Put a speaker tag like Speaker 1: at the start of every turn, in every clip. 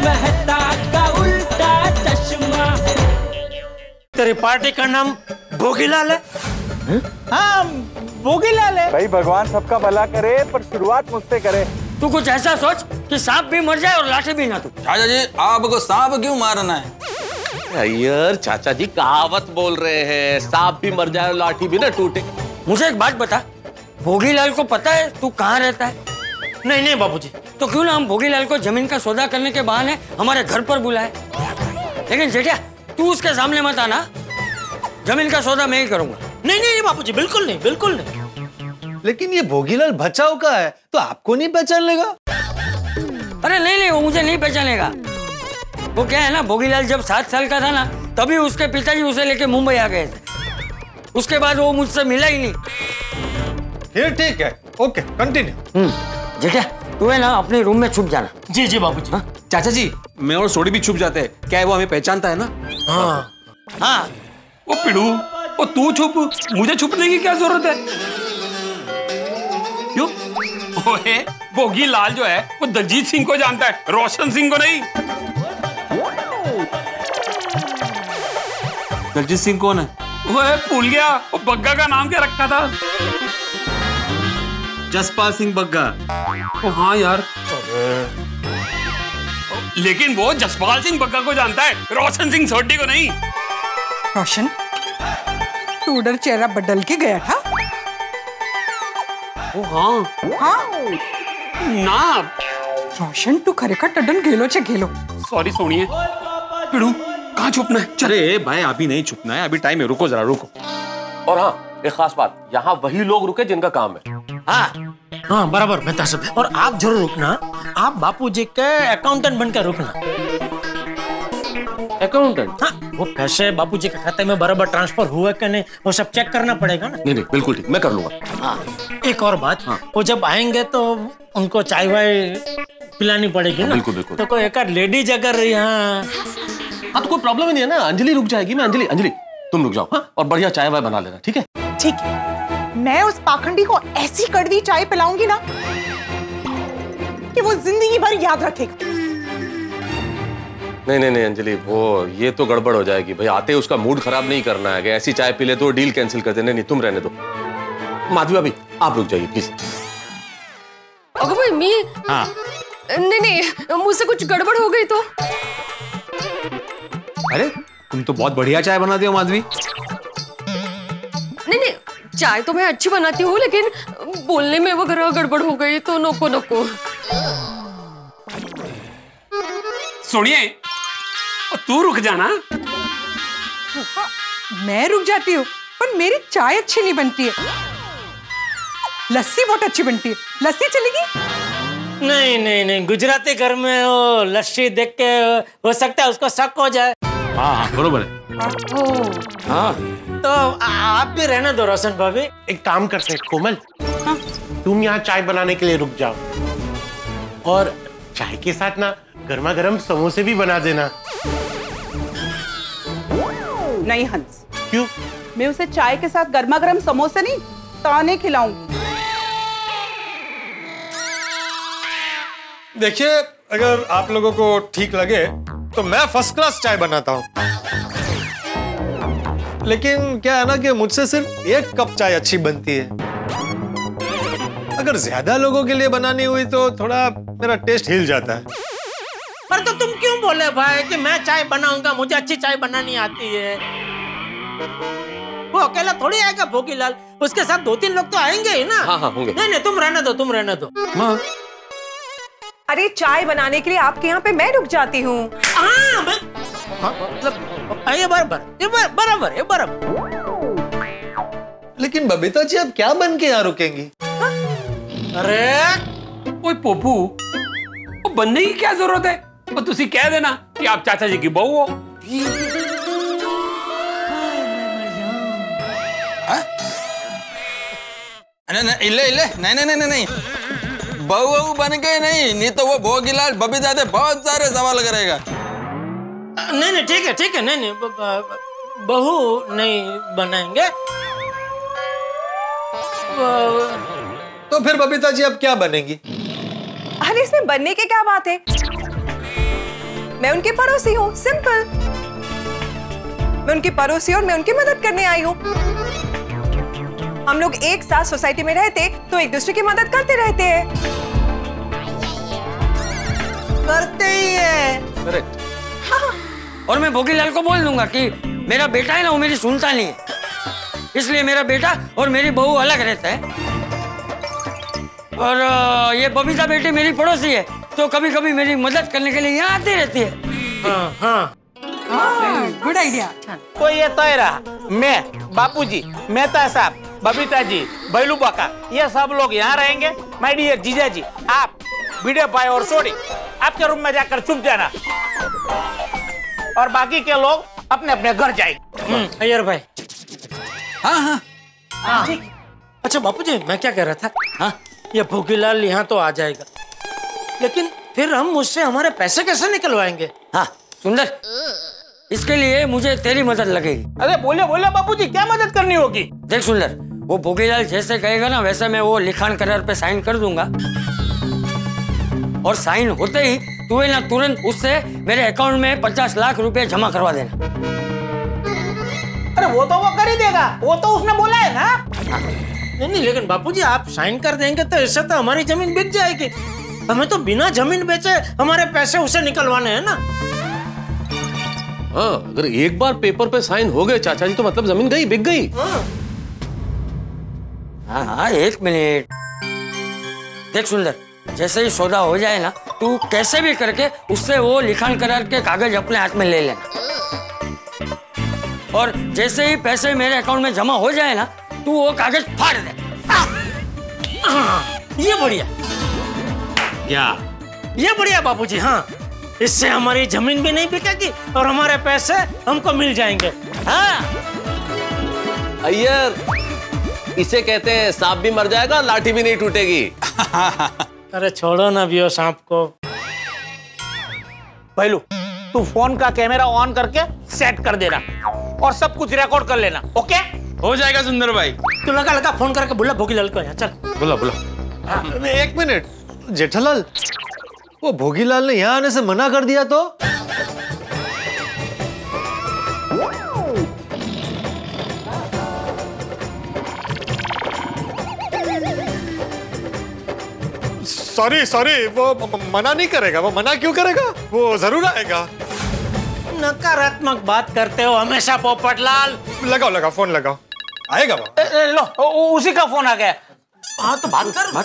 Speaker 1: मेहता का उल्टा चश्मा।
Speaker 2: तेरी पार्टी का नाम भोगीलाल है?
Speaker 1: हाँ भोगीलाल है।
Speaker 3: भाई भगवान सबका भला करे, पर शुरुआत मुझसे करे।
Speaker 2: तू कुछ ऐसा सोच कि सांप भी मर जाए और लाठी भी ना तू।
Speaker 4: चाचा जी आपको सांप क्यों मारना है?
Speaker 5: अय्यर चाचा जी कहावत बोल रहे हैं, सांप भी मर जाए और लाठी भी ना टूटे।
Speaker 2: मुझे एक बात बता, भोगीलाल को पता है तू कहाँ रहता है?
Speaker 6: नहीं नहीं बाबूजी।
Speaker 2: तो क्यों ना हम भोगीलाल को जमीन का सौदा करने के बहाने हमारे घर पर बुलाए। लेकिन जेठिया तू उसके सामने मत आना, जमीन का सौदा मैं ही करूंगा।
Speaker 6: नहीं नहीं बाबूजी, बिल्कुल नहीं, बिल्कुल नहीं।
Speaker 7: लेकिन ये भोगीलाल बचाव का है तो आपको नहीं पहचान लेगा?
Speaker 2: अरे नहीं नहीं, वो मुझे नहीं पहचानेगा। वो क्या है ना, भोगीलाल जब 7 साल का था ना, तभी उसके पिताजी उसे लेके मुंबई आ गए थे। उसके बाद वो मुझसे मिला ही नहीं।
Speaker 7: फिर ठीक है, ओके कंटिन्यू।
Speaker 2: जेठिया तू है ना अपने रूम में छुप जाना।
Speaker 6: जी जी बाबूजी।
Speaker 5: चाचा जी मैं और सोडी भी छुप जाते हैं, क्या है वो हमें पहचानता है ना?
Speaker 6: हाँ
Speaker 2: हाँ
Speaker 4: वो पिड़ू, वो तू छुप, मुझे छुपने की क्या जरूरत है? क्यों? ओए भोगीलाल जो है वो दलजीत सिंह को जानता है, रोशन सिंह को नहीं।
Speaker 5: दलजीत सिंह कौन है?
Speaker 4: वो भूल गया, वो बग्गा का नाम क्या रखा था?
Speaker 5: जसपाल सिंह बग्गा।
Speaker 4: ओ हाँ यार, लेकिन वो जसपाल सिंह बग्गा को जानता है, रोशन सिंह सोडी को नहीं।
Speaker 8: रोशन तू उधर चेहरा बदल के गया था?
Speaker 4: ओ हाँ
Speaker 8: हाँ
Speaker 4: ना,
Speaker 8: रोशन तू खरेखर टडन गेलो छे गेलो।
Speaker 4: सॉरी सोनिए। पिड़ू कहाँ छुपना है?
Speaker 5: अरे भाई अभी नहीं छुपना है, अभी टाइम है, रुको जरा रुको। और हाँ एक खास बात, यहाँ वही लोग रुके जिनका काम है।
Speaker 6: हाँ हाँ बराबर मेहता साहब। और आप जरूर रुकना, आप बापूजी के अकाउंटेंट बनकर रुकना।
Speaker 5: अकाउंटेंट?
Speaker 6: हाँ वो पैसे बापूजी के खाते में बराबर ट्रांसफर हुआ कि नहीं वो सब चेक करना पड़ेगा ना।
Speaker 5: नहीं नहीं बिल्कुल ठीक, मैं कर लूंगा।
Speaker 6: हाँ एक और बात, वो जब आएंगे तो उनको चाय वाय पिलानी पड़ेगी ना।
Speaker 5: बिल्कुल बिल्कुल।
Speaker 6: तो कोई एक लेडीज अगर यहाँ
Speaker 5: हाँ तो कोई प्रॉब्लम ही नहीं है ना, अंजलि रुक जाएगी। मैं अंजलि तुम रुक जाओ हाँ, और बढ़िया चाय वाय बना लेना, ठीक है?
Speaker 8: ठीक है, मैं उस पाखंडी को ऐसी कड़वी चाय पिलाऊंगी ना कि वो जिंदगी भर याद रखेगा।
Speaker 5: नहीं अंजलि, वो ये तो गड़बड़ हो जाएगी भाई। आते उसका मूड खराब नहीं करना है, ऐसी चाय पी ले तो डील कैंसिल कर दे। नहीं तुम रहने दो। माधवी भाभी आप रुक जाइए प्लीज।
Speaker 9: अगर भाई मी
Speaker 5: हाँ
Speaker 9: नहीं मुझसे कुछ गड़बड़ हो गई तो?
Speaker 7: अरे तुम तो बहुत बढ़िया चाय बनाती हो माधवी।
Speaker 9: नहीं चाय तो मैं अच्छी बनाती हूँ, लेकिन बोलने में वगैरह गड़बड़ हो गई तो नको।
Speaker 4: सुनिए, तू रुक जाना।
Speaker 8: मैं रुक जाती हूँ, पर मेरी चाय अच्छी नहीं बनती है। लस्सी बहुत अच्छी बनती है, लस्सी चलेगी?
Speaker 6: नहीं गुजराती घर में वो लस्सी देख के हो सकता है उसको शक हो जाए।
Speaker 5: हाँ बरोबर है।
Speaker 6: हाँ तो आप भी रहने दो रोशन भाभी।
Speaker 10: एक काम करते हैं कोमल, तुम यहाँ चाय बनाने के लिए रुक जाओ, और चाय के साथ ना गर्मा गर्म समोसे भी बना देना।
Speaker 8: नहीं हंस।
Speaker 10: क्यों?
Speaker 8: मैं उसे चाय के साथ गर्मा गर्म समोसे नहीं, ताने खिलाऊंगी।
Speaker 7: देखिए अगर आप लोगों को ठीक लगे तो मैं फर्स्ट क्लास चाय बनाता हूँ, लेकिन क्या है ना कि मुझसे सिर्फ 1 कप चाय अच्छी बनती है। अगर ज्यादा लोगों के लिए बनानी हुई तो थोड़ा मेरा टेस्ट हिल जाता है।
Speaker 6: पर तो तुम क्यों बोले भाई कि मैं चाय बनाऊंगा, मुझे अच्छी चाय बनानी आती है। वो अकेला थोड़ी आएगा भोगीलाल, उसके साथ 2-3 लोग तो आएंगे ही ना।
Speaker 5: हाँ होंगे।
Speaker 6: नहीं तुम रहने दो।
Speaker 5: हाँ
Speaker 11: अरे चाय बनाने के लिए आपके यहाँ पे मैं रुक जाती हूँ।
Speaker 6: हाँ मतलब ये बराबर।
Speaker 7: लेकिन बबीता जी आप क्या बन के यहाँ रुकेंगी?
Speaker 4: अरे ओए पोपू, वो बनने की क्या जरूरत है? वो तुसी कह देना कि आप चाचा जी की बहू हो।
Speaker 12: नहीं बहू बन के नहीं तो वो भोगीलाल बबीता से बहुत सारे सवाल करेगा।
Speaker 6: नहीं ठीक है नहीं बहू नहीं बनाएंगे।
Speaker 7: तो फिर बबीता जी अब क्या बनेंगी?
Speaker 11: अरे इसमें बनने की क्या बात है? मैं उनके पड़ोसी हूँ, सिंपल। मैं उनकी पड़ोसी और मैं उनकी मदद करने आई हूँ। हम लोग एक साथ सोसाइटी में रहते तो एक दूसरे की मदद करते रहते हैं।
Speaker 6: करते ही है।
Speaker 5: करेक्ट।
Speaker 2: और मैं भोगीलाल को बोल दूंगा कि मेरा बेटा है ना, वो मेरी सुनता नहीं है, इसलिए मेरा बेटा और मेरी बहू अलग रहता है। और ये बबीता बेटी मेरी पड़ोसी है, तो कभी कभी मेरी मदद करने के लिए यहाँ आती रहती है।
Speaker 6: हाँ हाँ,
Speaker 8: गुड आइडिया।
Speaker 1: तो ये तो ही रहा, मैं, बापूजी, मेहता साहब, बबीता जी, भैलू बाका, ये सब लोग यहाँ रहेंगे। माय डियर जीजा जी, आप वीडियो भाई और सोडी आपके रूम में जाकर चुप जाना, और बाकी के लोग अपने अपने घर जाएंगे।
Speaker 6: अय्यर भाई।
Speaker 12: हाँ हाँ
Speaker 6: ठीक। अच्छा बापूजी, मैं क्या कह रहा था, हाँ, ये भोगीलाल यहाँ तो आ जाएगा, लेकिन फिर हम मुझसे हमारे पैसे कैसे निकलवाएंगे?
Speaker 2: हाँ सुंदर, इसके लिए मुझे तेरी मदद लगेगी।
Speaker 1: अरे बोले बोले बापूजी, क्या मदद करनी होगी?
Speaker 2: देख सुंदर, वो भोगीलाल जैसे कहेगा ना वैसे मैं वो लिखान करार पे साइन कर दूंगा, और साइन होते ही तू है ना तुरंत उससे मेरे अकाउंट में 50 लाख रुपए जमा करवा देना।
Speaker 1: अरे वो तो वो कर ही देगा, वो तो उसने बोला है ना।
Speaker 6: नहीं, लेकिन बापूजी आप साइन कर देंगे तो इससे तो हमारी जमीन बिक जाएगी। हमें तो बिना जमीन बेचे हमारे पैसे उसे निकलवाने हैं ना।
Speaker 5: हाँ, अगर एक बार पेपर पे साइन हो गए चाचा जी, तो मतलब जमीन गई, बिक गई।
Speaker 2: हाँ हाँ, एक मिनट। देख सुंदर, जैसे ही सौदा हो जाए ना, तू कैसे भी करके उससे वो लिखान करार के कागज अपने हाथ में ले लेना, और जैसे ही पैसे मेरे अकाउंट में जमा हो जाए ना, तू वो कागज फाड़ दे।
Speaker 6: ये बढ़िया,
Speaker 5: क्या
Speaker 6: ये बढ़िया बापूजी। हाँ, इससे हमारी जमीन भी नहीं बिकेगी और हमारे पैसे हमको मिल जाएंगे। हाँ
Speaker 5: अय्यर, इसे कहते हैं सांप भी मर जाएगा, लाठी भी नहीं टूटेगी।
Speaker 6: अरे छोड़ो ना बियो सांप को।
Speaker 1: भैलू, तू फोन का कैमरा ऑन करके सेट कर देना और सब कुछ रिकॉर्ड कर लेना, ओके?
Speaker 12: हो जाएगा सुंदर भाई।
Speaker 6: तू लगा फोन करके बुला भोगीलाल को यहाँ, चल।
Speaker 5: बुला बुला।
Speaker 7: एक मिनट जेठालाल, वो भोगीलाल ने यहाँ आने से मना कर दिया तो? सॉरी सॉरी, वो मना नहीं करेगा। वो मना क्यों करेगा? वो जरूर आएगा।
Speaker 6: नकारात्मक बात करते हो हमेशा पोपटलाल।
Speaker 7: लगाओ लगाओ, फोन लगाओ, आएगा वो।
Speaker 1: लो, उसी का फोन आ गया।
Speaker 6: हाँ तो बात कर।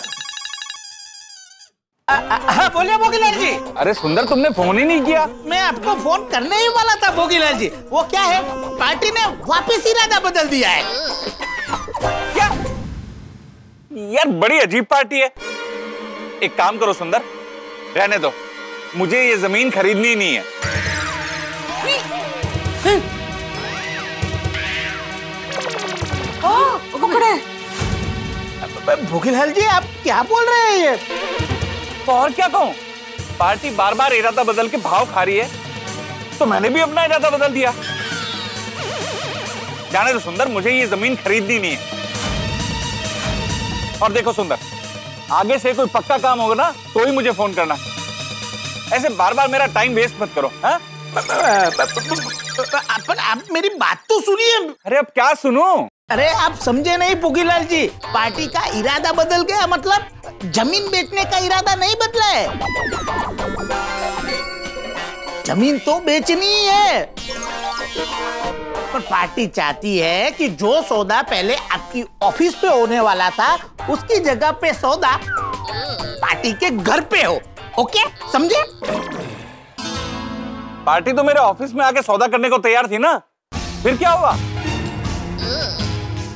Speaker 1: हाँ बोलिए भोगीलाल जी।
Speaker 12: अरे सुंदर, तुमने फोन ही नहीं किया।
Speaker 1: मैं आपको फोन करने ही वाला था भोगीलाल जी। वो क्या है, पार्टी ने वापस इरादा बदल दिया है।
Speaker 12: क्या यार, बड़ी अजीब पार्टी है। एक काम करो सुंदर, रहने दो, मुझे ये जमीन खरीदनी नहीं है।
Speaker 1: भोगीलाल जी, आप क्या बोल रहे हैं ये?
Speaker 12: तो और क्या कहूं, पार्टी बार बार इरादा बदल के भाव खा रही है, तो मैंने भी अपना इरादा बदल दिया। जाने दो सुंदर, मुझे ये जमीन खरीदनी नहीं है। और देखो सुंदर, आगे से कोई पक्का काम होगा ना तो ही मुझे फोन करना, ऐसे बार बार मेरा टाइम वेस्ट मत करो। हाँ?
Speaker 1: आप मेरी बात तो सुनिए।
Speaker 12: अरे अब क्या सुनूं?
Speaker 1: अरे आप समझे नहीं भोगीलाल जी, पार्टी का इरादा बदल गया, मतलब जमीन बेचने का इरादा नहीं बदला है। जमीन तो बेचनी ही है, पर पार्टी चाहती है कि जो सौदा पहले आपकी ऑफिस पे होने वाला था, उसकी जगह पे सौदा पार्टी के घर पे हो। ओके, समझे?
Speaker 12: पार्टी तो मेरे ऑफिस में आके सौदा करने को तैयार थी ना, फिर क्या हुआ?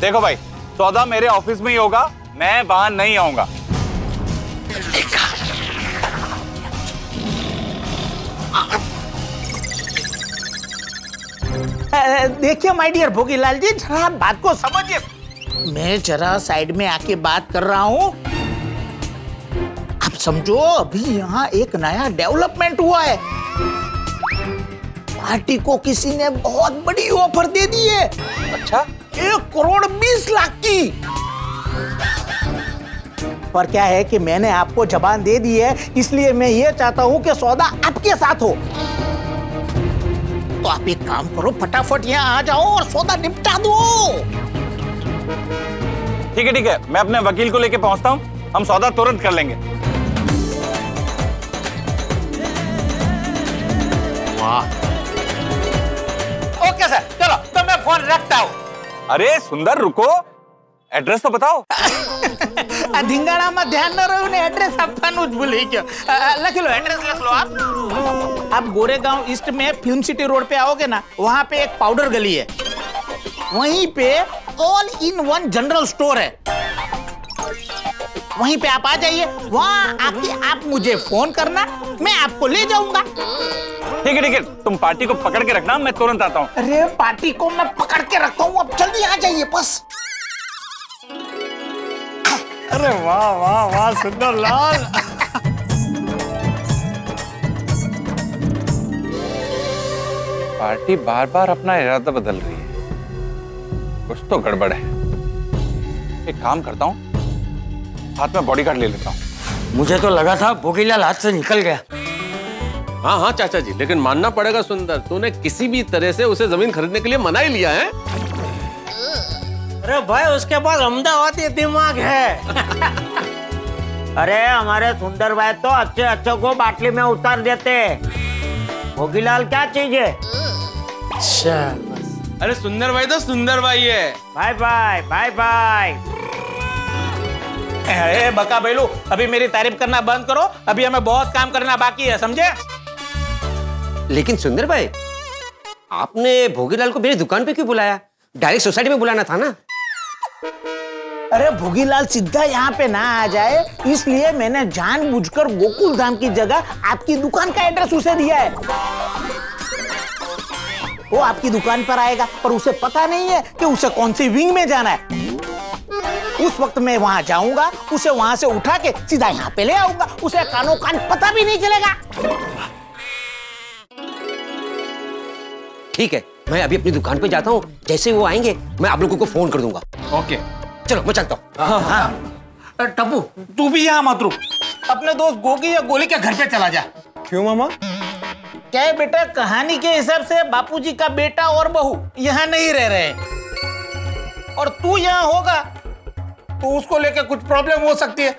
Speaker 12: देखो भाई, सौदा मेरे ऑफिस में ही होगा, मैं वहां नहीं आऊंगा।
Speaker 1: देखिए माय डियर भोगीलाल जी, जरा बात को समझिए। मैं जरा साइड में आके बात कर रहा हूँ। आप समझो, अभी यहाँ एक नया डेवलपमेंट हुआ है। पार्टी को किसी ने बहुत बड़ी ऑफर दे दी है।
Speaker 12: अच्छा?
Speaker 1: 1,20,00,000 की। पर क्या है कि मैंने आपको जबान दे दी है, इसलिए मैं ये चाहता हूँ कि सौदा आपके साथ हो। तो आप एक काम करो, फटाफट यहाँ आ जाओ और सौदा निपटा दो।
Speaker 12: ठीक है, मैं अपने वकील को लेके पहुंचता हूँ, हम सौदा तुरंत कर लेंगे।
Speaker 1: वाह, ओके सर, चलो तो मैं फोन रखता हूँ।
Speaker 12: अरे सुंदर रुको, एड्रेस तो बताओ।
Speaker 1: धिंगाणा में ध्यान न रहो, एड्रेस आपका भूल क्यों। लिख लो, एड्रेस लिख लो आप गोरेगांव ईस्ट में फिल्म सिटी रोड पे आओगे ना, वहां पे एक पाउडर गली है, वहीं पे all in one general store है, वहीं पे आप आ जाइए। वहां आके आप मुझे फोन करना, मैं आपको ले जाऊंगा।
Speaker 12: ठीक है, तुम पार्टी को पकड़ के रखना, मैं तुरंत आता हूँ।
Speaker 1: अरे पार्टी को मैं पकड़ के रखता हूँ, अब जल्दी आ जाइए बस।
Speaker 7: अरे वाह वाह वाह सुंदर लाल।
Speaker 12: पार्टी बार बार अपना इरादा बदल रही है, कुछ तो गड़बड़ है। एक काम करता हूँ, हाथ में बॉडीगार्ड ले लेता हूँ।
Speaker 2: मुझे तो लगा था भोगीलाल हाथ से निकल गया।
Speaker 5: हाँ हाँ चाचा जी, लेकिन मानना पड़ेगा सुंदर, तूने किसी भी तरह से उसे जमीन खरीदने के लिए मना ही लिया है।
Speaker 6: अरे भाई, उसके पास अहमदाबादी दिमाग है।
Speaker 13: अरे हमारे सुंदर भाई तो अच्छे अच्छे को बाटली में उतार देते। भोगीलाल क्या चीज है?
Speaker 14: अरे सुंदर भाई तो सुंदर भाई है।
Speaker 13: Bye bye bye bye.
Speaker 1: अरे बका बेलू, अभी मेरी तारीफ करना बंद करो, अभी हमें बहुत काम करना बाकी है, समझे?
Speaker 15: लेकिन सुंदर भाई, आपने भोगीलाल को मेरी दुकान पे क्यों बुलाया? डायरेक्ट सोसाइटी में बुलाना था ना।
Speaker 1: अरे भोगीलाल सीधा यहाँ पे ना आ जाए, इसलिए मैंने जानबूझकर गोकुल धाम की जगह आपकी दुकान का एड्रेस उसे दिया है। वो आपकी दुकान पर आएगा, पर उसे पता नहीं है कि उसे कौन सी विंग में जाना है। उस वक्त मैं वहां जाऊंगा, उसे वहां से उठा के सीधा यहाँ पे ले आऊंगा, उसे कानो कान पता भी नहीं चलेगा।
Speaker 15: ठीक है, मैं अभी अपनी दुकान पे जाता हूँ, जैसे वो आएंगे मैं आप लोगों को फोन कर दूंगा।
Speaker 14: ओके,
Speaker 15: चलो मैं चलता हूँ।
Speaker 1: टप्पू, तू भी यहाँ मत रुक, अपने दोस्त गोगी या गोली के घर पे चला जा।
Speaker 7: क्यों मामा?
Speaker 1: क्या है बेटा, कहानी के हिसाब से बापूजी का बेटा और बहू यहाँ नहीं रह रहे, और तू यहाँ होगा तो उसको लेकर कुछ प्रॉब्लम हो सकती है।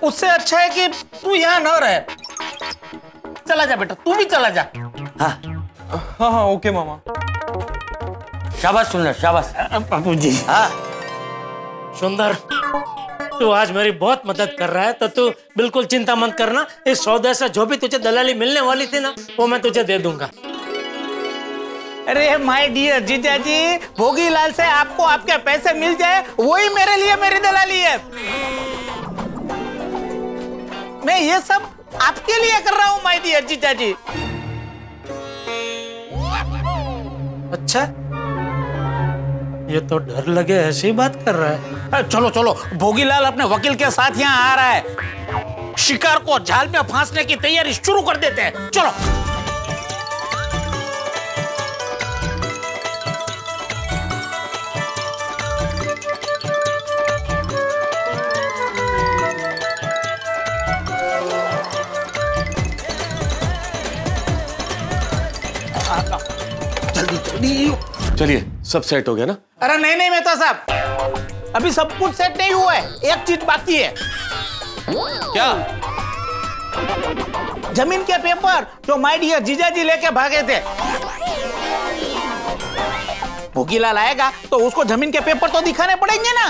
Speaker 1: उससे अच्छा है कि तू यहाँ न रहे। चला जा बेटा, तू भी चला जा।
Speaker 2: हाँ
Speaker 7: हाँ ओके मामा।
Speaker 2: शाबाश सुंदर, शाबाश
Speaker 6: बापूजी।
Speaker 2: हाँ
Speaker 6: सुंदर, तू आज मेरी बहुत मदद कर रहा है, तो तू बिल्कुल चिंता मत करना। इस सौदे से जो भी तुझे दलाली मिलने वाली थी ना, वो मैं तुझे दे दूंगा।
Speaker 1: अरे माय डियर जीजाजी, भोगीलाल से आपको आपके पैसे मिल जाए, वही मेरे लिए मेरी दलाली है। मैं ये सब आपके लिए कर रहा हूँ माय डियर जीजाजी।
Speaker 6: अच्छा, ये तो डर लगे ऐसी बात कर रहा है।
Speaker 1: चलो चलो, भोगीलाल अपने वकील के साथ यहाँ आ रहा है, शिकार को जाल में फांसने की तैयारी शुरू कर देते हैं। चलो। जल्दी जल्दी।
Speaker 5: चलिए, सब सेट हो गया ना?
Speaker 1: अरे नहीं नहीं मेहता साहब, अभी सब कुछ सेट नहीं हुआ है, एक चीज बाकी है।
Speaker 5: क्या?
Speaker 1: जमीन के पेपर जो माय डियर जीजाजी लेके भागे थे। भोगीलाल आएगा तो उसको जमीन के पेपर तो दिखाने पड़ेंगे ना।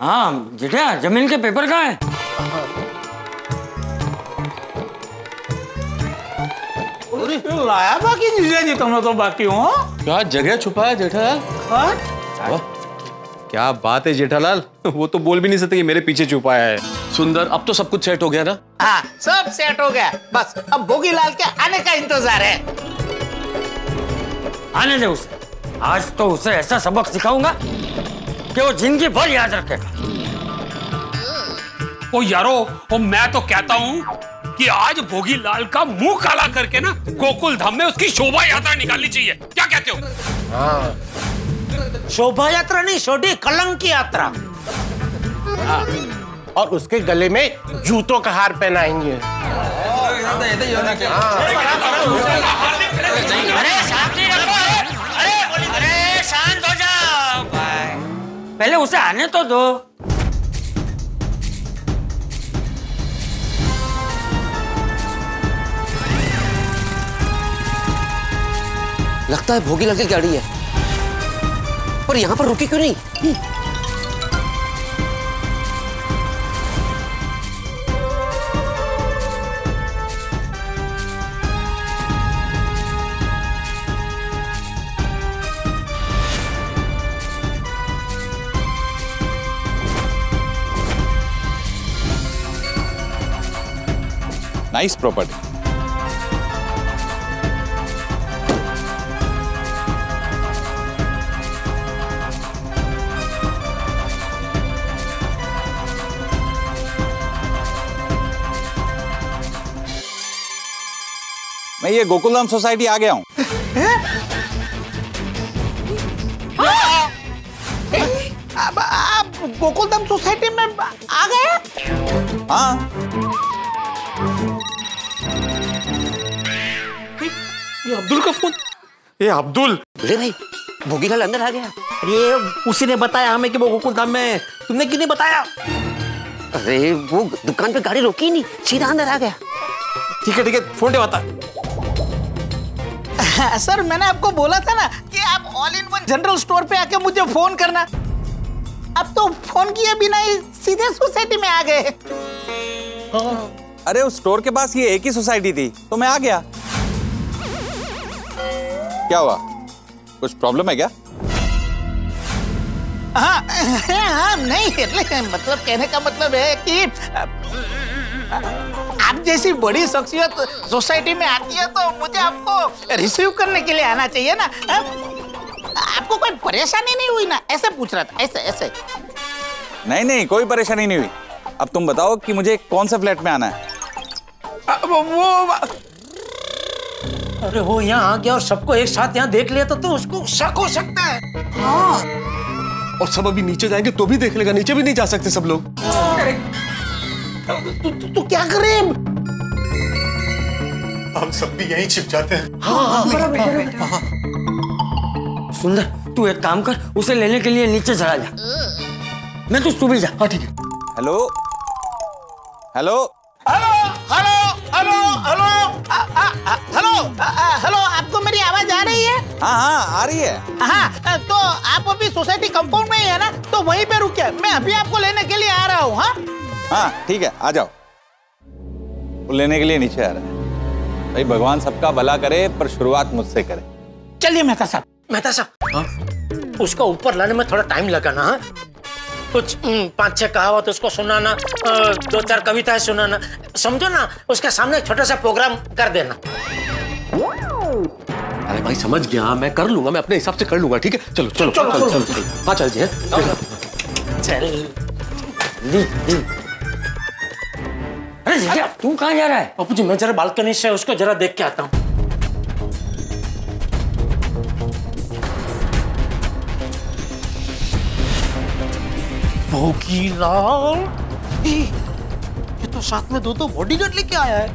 Speaker 2: हाँ जेठा, जमीन के पेपर कहाँ है?
Speaker 1: लाया बाकी जीजाजी, तुम तो बाकी हो।
Speaker 5: क्या जगह छुपा है जेठा?
Speaker 7: क्या बात है जेठालाल, वो तो बोल भी नहीं सकते कि मेरे पीछे छुपाया है।
Speaker 5: सुंदर, अब तो सब कुछ सेट हो गया ना?
Speaker 1: हाँ, सब सेट हो गया, बस अब भोगीलाल के आने का इंतजार है।
Speaker 2: आने दे उसे, आज तो उसे ऐसा सबक सिखाऊंगा कि वो जिंदगी भर याद रखेगा।
Speaker 4: ओ यारो, ओ मैं तो कहता हूँ कि आज भोगीलाल का मुंह काला करके ना गोकुल धाम में उसकी शोभा यात्रा निकालनी चाहिए। क्या कहते हो?
Speaker 6: हाँ, शोभा यात्रा नहीं, छोटी कलंक की यात्रा।
Speaker 10: और उसके गले में जूतों का हार पहनाएंगे।
Speaker 2: अरे शांति रखो, अरे शांत हो जाओ भाई, पहले उसे आने तो दो।
Speaker 15: लगता है भोगीलाल की गाड़ी है, पर यहाँ पर रुकी क्यों नहीं?
Speaker 12: Nice property. मैं ये गोकुलधाम सोसाइटी आ गया हूँ।
Speaker 6: अब आप गोकुलधाम सोसाइटी में आ गए?
Speaker 12: हाँ।
Speaker 6: ये अब्दुल का फोन।
Speaker 15: ये अब्दुल, अरे भाई भोगीलाल अंदर आ गया।
Speaker 6: ये उसी ने बताया हमें कि वो गोकुलधाम में है। तुमने क्यों नहीं बताया?
Speaker 15: अरे वो दुकान पे गाड़ी रोकी नहीं, सीधा अंदर आ गया।
Speaker 6: ठीक है फोन दे बता। सर मैंने आपको बोला था ना कि आप all in one general store पे आके मुझे फोन करना। अब तो फोन किए बिना ही सीधे सोसाइटी में आ गए।
Speaker 12: अरे उस स्टोर के पास ये एक ही सोसाइटी थी तो मैं आ गया। क्या हुआ, कुछ प्रॉब्लम है क्या?
Speaker 6: हाँ नहीं, मतलब कहने का मतलब है कि आप जैसी बड़ी शख्सियत सोसाइटी में आती है तो मुझे आपको रिसीव करने के लिए आना चाहिए ना। आपको कोई परेशानी नहीं हुई ना, ऐसे पूछ रहा था। ऐसे
Speaker 12: नहीं कोई परेशानी नहीं हुई। अब तुम बताओ कि मुझे कौन से फ्लैट में आना है?
Speaker 6: अरे वो यहाँ आ गया और सबको एक साथ यहाँ देख लिया तो उसको शक हो सकता है। हाँ।
Speaker 7: और सब अभी नीचे जाएंगे तो भी देख लेगा, नीचे भी नहीं जा सकते सब लोग।
Speaker 6: तू क्या करे?
Speaker 7: हम सब भी यहीं छिप जाते हैं।
Speaker 2: सुंदर तू एक काम कर, उसे लेने के लिए नीचे चला जा। मैं तू भी जा। हाँ ठीक है।
Speaker 12: हेलो हेलो
Speaker 6: हेलो, आपको मेरी आवाज आ रही है?
Speaker 12: हाँ आ रही है।
Speaker 6: हाँ तो आप अभी सोसाइटी कंपाउंड में ही है ना, तो वहीं पे रुकिए, मैं अभी आपको लेने के लिए आ रहा हूँ।
Speaker 12: हाँ ठीक है, आ जाओ। वो लेने के लिए नीचे आ रहा है। भाई भगवान सबका भला करे पर शुरुआत मुझसे करे।
Speaker 6: चलिए मेहता साहब, उसको ऊपर लाने में थोड़ा टाइम लगा ना। कुछ 5-6 कहावत उसको सुनाना, 2-4 कविताएं सुनाना, समझो ना। उसके सामने एक छोटा सा प्रोग्राम कर देना।
Speaker 5: अरे भाई समझ गया, मैं कर लूंगा, मैं अपने हिसाब से कर लूंगा। ठीक है चलो चलो चलो चलो चलो, चलो। हाँ चल जी
Speaker 6: चल।
Speaker 2: अरे तू कहाँ जा रहा है?
Speaker 6: बापू जी मैं जरा बालकनी से उसको जरा देख के आता हूँ। भोगीलाल, ये तो साथ में 2 बॉडीगार्ड लेके आया है।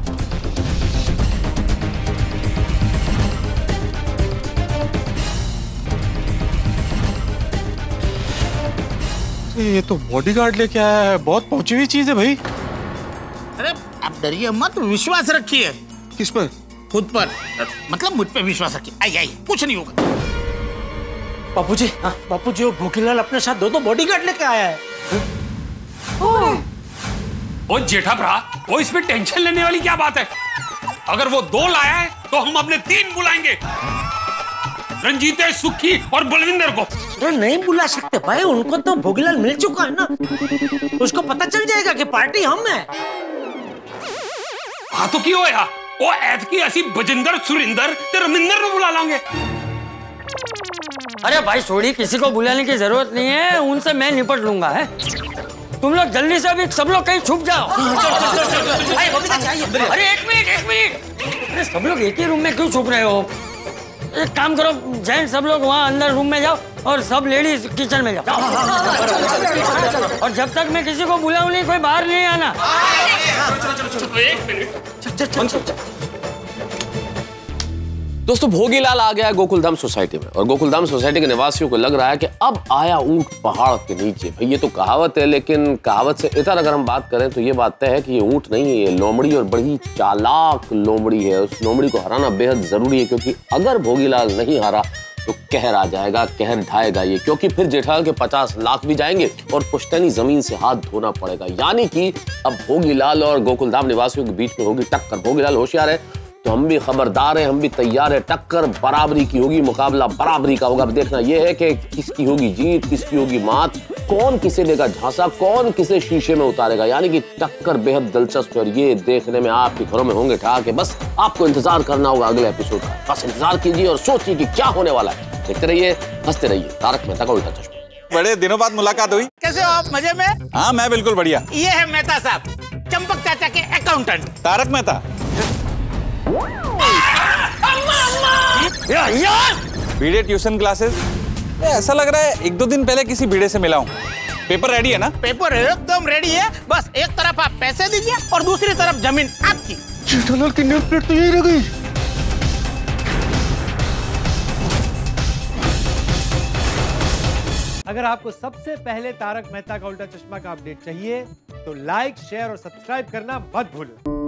Speaker 7: ये तो बॉडीगार्ड लेके आया है, बहुत पहुंची हुई चीज है भाई।
Speaker 6: अरे आप डरिए मत, विश्वास रखिए।
Speaker 7: किस पर?
Speaker 6: खुद पर, मतलब मुझ पे विश्वास रखिए। आई कुछ नहीं होगा। बापू जी वो भोगीलाल अपने साथ 2 बॉडीगार्ड लेके आया है।
Speaker 4: ओ जेठा भरा, वो इसमें टेंशन लेने वाली क्या बात है? अगर वो 2 लाया है तो हम अपने 3 बुलाएंगे, रंजीते, सुखी और बलविंदर को।
Speaker 6: तो नहीं बुला सकते भाई, उनको तो भोगीलाल मिल चुका है ना। उसको पता चल जाएगा कि पार्टी हम है।
Speaker 4: हाँ तो क्यों है? वो ऐत की ऐसी बजिंदर, सुरिंदर ते रमिंदर को बुला लांगे।
Speaker 2: अरे भाई छोड़ी, किसी को बुलाने की जरूरत नहीं है, उनसे मैं निपट लूंगा। है तुम लोग जल्दी से अभी सब लोग कहीं छुप जाओ। अरे एक मिनट, अरे सब लोग एक ही रूम में क्यों छुप रहे हो? एक काम करो, जेंट सब लोग वहाँ अंदर रूम में जाओ और सब लेडीज किचन में जाओ। और जब तक मैं किसी को बुलाऊं नहीं, कोई बाहर नहीं आना।
Speaker 4: एक मिनट,
Speaker 5: दोस्तों भोगीलाल आ गया है गोकुलधाम सोसाइटी में और गोकुलधाम सोसाइटी के निवासियों को लग रहा है कि अब आया ऊंट पहाड़ के नीचे। भाई ये तो कहावत है, लेकिन कहावत से इतर अगर हम बात करें तो ये बात तय है कि ये ऊंट नहीं है, ये लोमड़ी और बड़ी चालाक लोमड़ी है। उस लोमड़ी को हराना बेहद जरूरी है, क्योंकि अगर भोगीलाल नहीं हारा तो कहर आ जाएगा, कहर ढाएगा ये, क्योंकि फिर जेठालाल के 50 लाख भी जाएंगे और पुश्तैनी जमीन से हाथ धोना पड़ेगा। यानी कि अब भोगीलाल और गोकुलधाम निवासियों के बीच में होगी टक्कर। भोगीलाल होशियार है तो हम भी खबरदार हैं, हम भी तैयार है। टक्कर बराबरी की होगी, मुकाबला बराबरी का होगा। अब देखना यह है कि किसकी होगी जीत, किसकी होगी मात, कौन किसे देगा झांसा, कौन किसे शीशे में उतारेगा। यानी कि टक्कर बेहद दिलचस्प है और ये देखने में आपके घरों में होंगे ठहाके। बस आपको इंतजार करना होगा अगले एपिसोड का। बस इंतजार कीजिए और सोचिए कि क्या होने वाला है। देखते रहिए, हंसते रहिए। तारक मेहता का उल्टा चश्मा।
Speaker 12: बड़े दिनों बाद मुलाकात हुई।
Speaker 1: कैसे हो आप? मजे में?
Speaker 12: हाँ मैं बिल्कुल बढ़िया।
Speaker 1: ये है मेहता साहब, चंपक चाचा के अकाउंटेंट।
Speaker 12: तारक मेहता बीड़े ट्यूशन क्लासेस। ऐसा लग रहा है 1-2 दिन पहले किसी बीड़े से मिला हूँ। पेपर रेडी है ना?
Speaker 1: पेपर एकदम रेडी है। बस एक तरफ आप पैसे दीजिए और दूसरी तरफ जमीन आपकी।
Speaker 7: जेठालाल की नेम प्लेट तो यही रह गई। अगर आपको सबसे पहले तारक मेहता का उल्टा चश्मा का अपडेट चाहिए तो लाइक, शेयर और सब्सक्राइब करना मत भूलो।